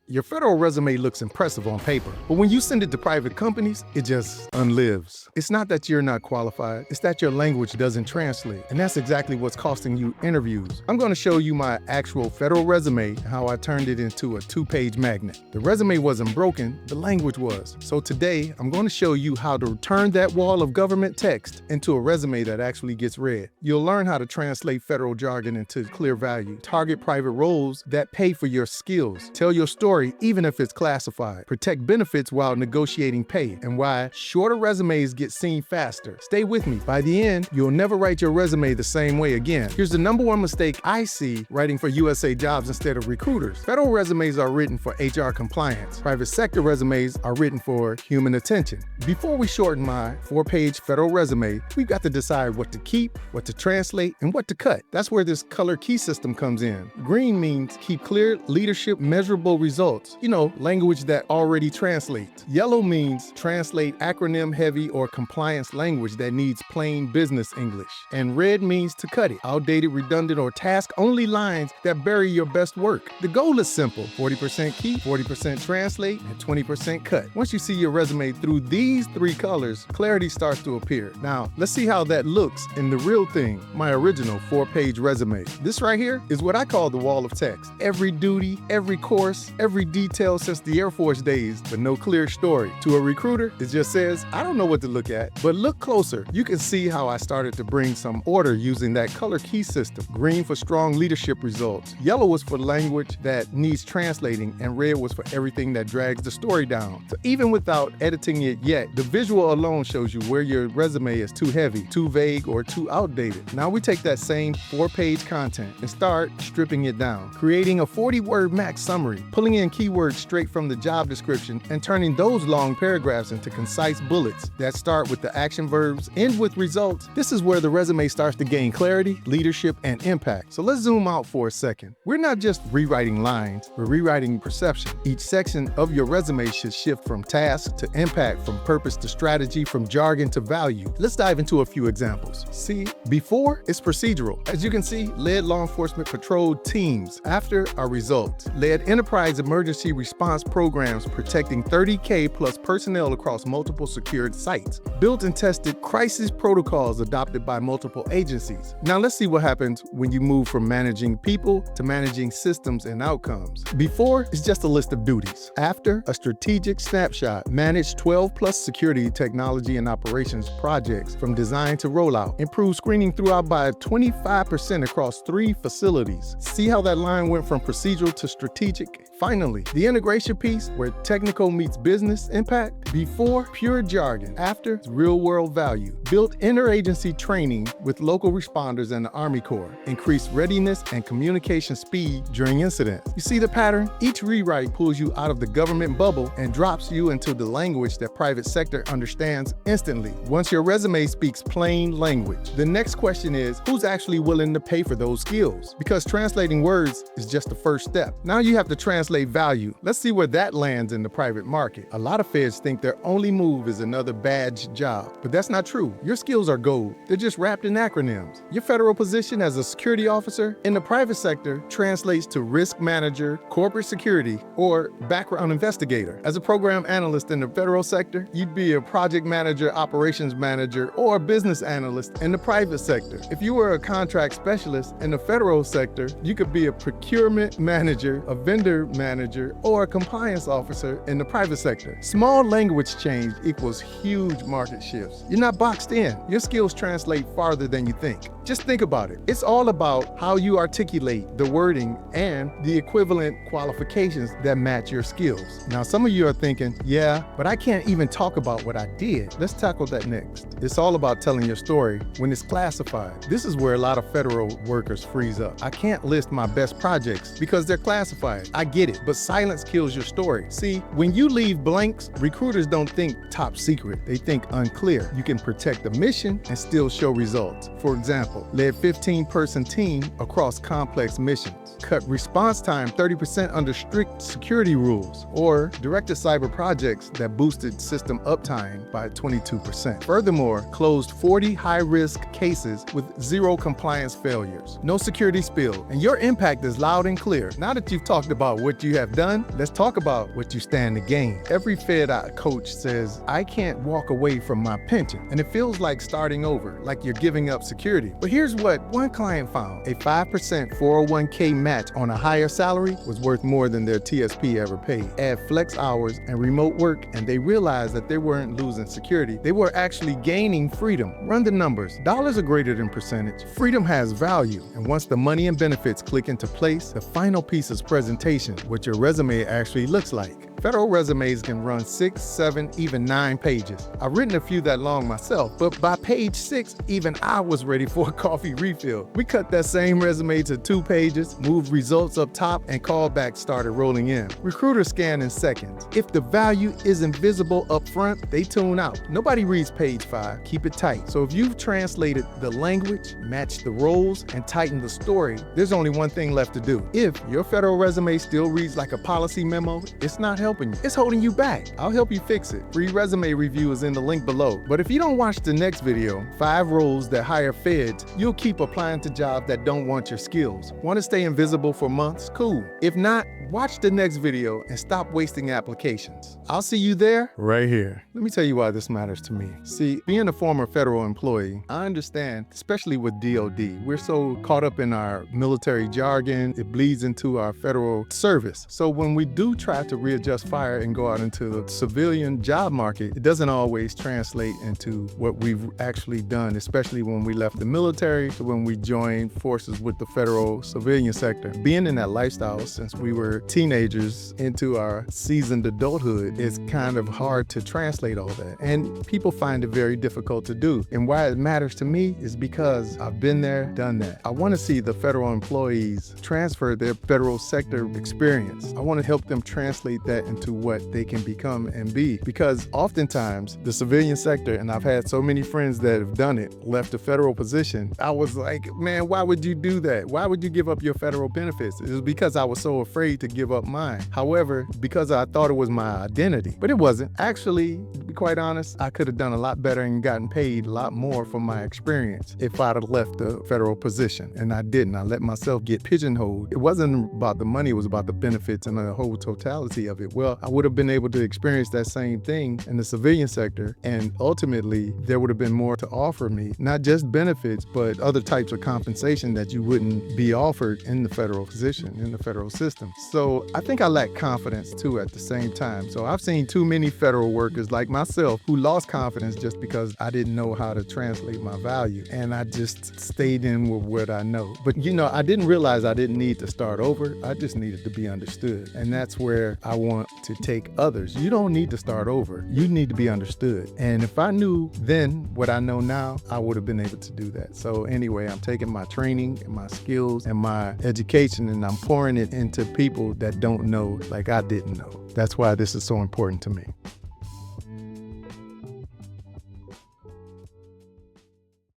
Your federal resume looks impressive on paper, but when you send it to private companies, it just unlives. It's not that you're not qualified, it's that your language doesn't translate, and that's exactly what's costing you interviews. I'm going to show you my actual federal resume and how I turned it into a 2-page magnet. The resume wasn't broken, the language was. So today, I'm going to show you how to turn that wall of government text into a resume that actually gets read. You'll learn how to translate federal jargon into clear value, target private roles that pay for your skills, tell your story even if it's classified, protect benefits while negotiating pay, and why shorter resumes get seen faster. Stay with me. By the end, you'll never write your resume the same way again. Here's the #1 mistake I see writing for USA jobs instead of recruiters. Federal resumes are written for HR compliance. Private sector resumes are written for human attention. Before we shorten my 4-page federal resume, we've got to decide what to keep, what to translate, and what to cut. That's where this color key system comes in. Green means keep clear, leadership, measurable results. You know, language that already translates. Yellow means translate acronym heavy or compliance language that needs plain business English. And red means to cut it. Outdated, redundant, or task-only lines that bury your best work. The goal is simple. 40% keep, 40% translate, and 20% cut. Once you see your resume through these 3 colors, clarity starts to appear. Now, let's see how that looks in the real thing, my original 4-page resume. This right here is what I call the wall of text. Every duty, every course, every detail since the Air Force days, but no clear story. To a recruiter, it just says, I don't know what to look at, but look closer. You can see how I started to bring some order using that color key system. Green for strong leadership results. Yellow was for language that needs translating, and red was for everything that drags the story down. So even without editing it yet, the visual alone shows you where your resume is too heavy, too vague, or too outdated. Now we take that same 4-page content and start stripping it down, creating a 40-word max summary, pulling in keywords straight from the job description and turning those long paragraphs into concise bullets that start with the action verbs, end with results. This is where the resume starts to gain clarity, leadership, and impact. So let's zoom out for a second. We're not just rewriting lines, we're rewriting perception. Each section of your resume should shift from task to impact, from purpose to strategy, from jargon to value. Let's dive into a few examples. See, before is procedural. As you can see, led law enforcement patrol teams. After are results. Led enterprise emergency response programs protecting 30K plus personnel across multiple secured sites. Built and tested crisis protocols adopted by multiple agencies. Now let's see what happens when you move from managing people to managing systems and outcomes. Before is just a list of duties. After, a strategic snapshot. Managed 12 plus security, technology, and operations projects from design to rollout. Improved screening throughout by 25% across 3 facilities. See how that line went from procedural to strategic? Finally, the integration piece where technical meets business impact. Before, pure jargon. After, real-world value. Built interagency training with local responders and the Army Corps. Increased readiness and communication speed during incidents. You see the pattern? Each rewrite pulls you out of the government bubble and drops you into the language that private sector understands instantly. Once your resume speaks plain language, the next question is, who's actually willing to pay for those skills? Because translating words is just the first step. Now you have to translate value. Let's see where that lands in the private market. A lot of feds think their only move is another badge job, but that's not true. Your skills are gold. They're just wrapped in acronyms. Your federal position as a security officer in the private sector translates to risk manager, corporate security, or background investigator. As a program analyst in the federal sector, you'd be a project manager, operations manager, or a business analyst in the private sector. If you were a contract specialist in the federal sector, you could be a procurement manager, a vendor manager, or a compliance officer in the private sector. Small language change equals huge market shifts. You're not boxed in. Your skills translate farther than you think. Just think about it. It's all about how you articulate the wording and the equivalent qualifications that match your skills. Now, some of you are thinking, yeah, but I can't even talk about what I did. Let's tackle that next. It's all about telling your story when it's classified. This is where a lot of federal workers freeze up. I can't list my best projects because they're classified. I get it, but silence kills your story. See, when you leave blanks, recruiters don't think top secret. They think unclear. You can protect the mission and still show results. For example, led 15-person team across complex missions. Cut response time 30% under strict security rules, or directed cyber projects that boosted system uptime by 22%. Furthermore, closed 40 high-risk cases with 0 compliance failures. No security spill, and your impact is loud and clear. Now that you've talked about what you you have done, let's talk about what you stand to gain. Every Fed coach says, I can't walk away from my pension. And it feels like starting over, like you're giving up security. But here's what one client found. A 5% 401k match on a higher salary was worth more than their TSP ever paid. Add flex hours and remote work, and they realized that they weren't losing security. They were actually gaining freedom. Run the numbers. Dollars are greater than percentage. Freedom has value. And once the money and benefits click into place, the final piece is presentation, what your resume actually looks like. Federal resumes can run 6, 7, even 9 pages. I've written a few that long myself, but by page 6, even I was ready for a coffee refill. We cut that same resume to 2 pages, moved results up top, and callbacks started rolling in. Recruiters scan in seconds. If the value isn't visible up front, they tune out. Nobody reads page 5. Keep it tight. So if you've translated the language, matched the roles, and tightened the story, there's only one thing left to do. If your federal resume still reads like a policy memo, it's not helping you. It's holding you back. I'll help you fix it. Free resume review is in the link below. But if you don't watch the next video, 5 roles that hire feds, you'll keep applying to jobs that don't want your skills. Want to stay invisible for months? Cool. If not, watch the next video and stop wasting applications. I'll see you there, right here. Let me tell you why this matters to me. See, being a former federal employee, I understand, especially with DOD, we're so caught up in our military jargon, it bleeds into our federal service. So when we do try to readjust fire and go out into the civilian job market, it doesn't always translate into what we've actually done, especially when we left the military to when we joined forces with the federal civilian sector. Being in that lifestyle since we were teenagers into our seasoned adulthood, it's kind of hard to translate all that. And people find it very difficult to do. And why it matters to me is because I've been there, done that. I want to see the federal employees transfer their federal sector experience. I want to help them translate that into what they can become and be. Because oftentimes the civilian sector, and I've had so many friends that have done it, left a federal position. I was like, man, why would you do that? Why would you give up your federal benefits? It was because I was so afraid to give up mine. However, because I thought it was my identity, but it wasn't. Actually, to be quite honest, I could have done a lot better and gotten paid a lot more for my experience if I'd have left the federal position. And I didn't. I let myself get pigeonholed. It wasn't about the money, it was about the benefits and the whole totality of it. Well, I would have been able to experience that same thing in the civilian sector, and ultimately there would have been more to offer me, not just benefits, but other types of compensation that you wouldn't be offered in the federal position, in the federal system. So I think I lack confidence too at the same time. So I've seen too many federal workers like myself who lost confidence just because I didn't know how to translate my value, and I just stayed in with what I know. But you know, I didn't realize I didn't need to start over. I just needed to be understood. And that's where I want to take others. You don't need to start over. You need to be understood. And if I knew then what I know now, I would have been able to do that. So anyway, I'm taking my training and my skills and my education and I'm pouring it into people that don't know like I didn't know. That's why this is so important to me.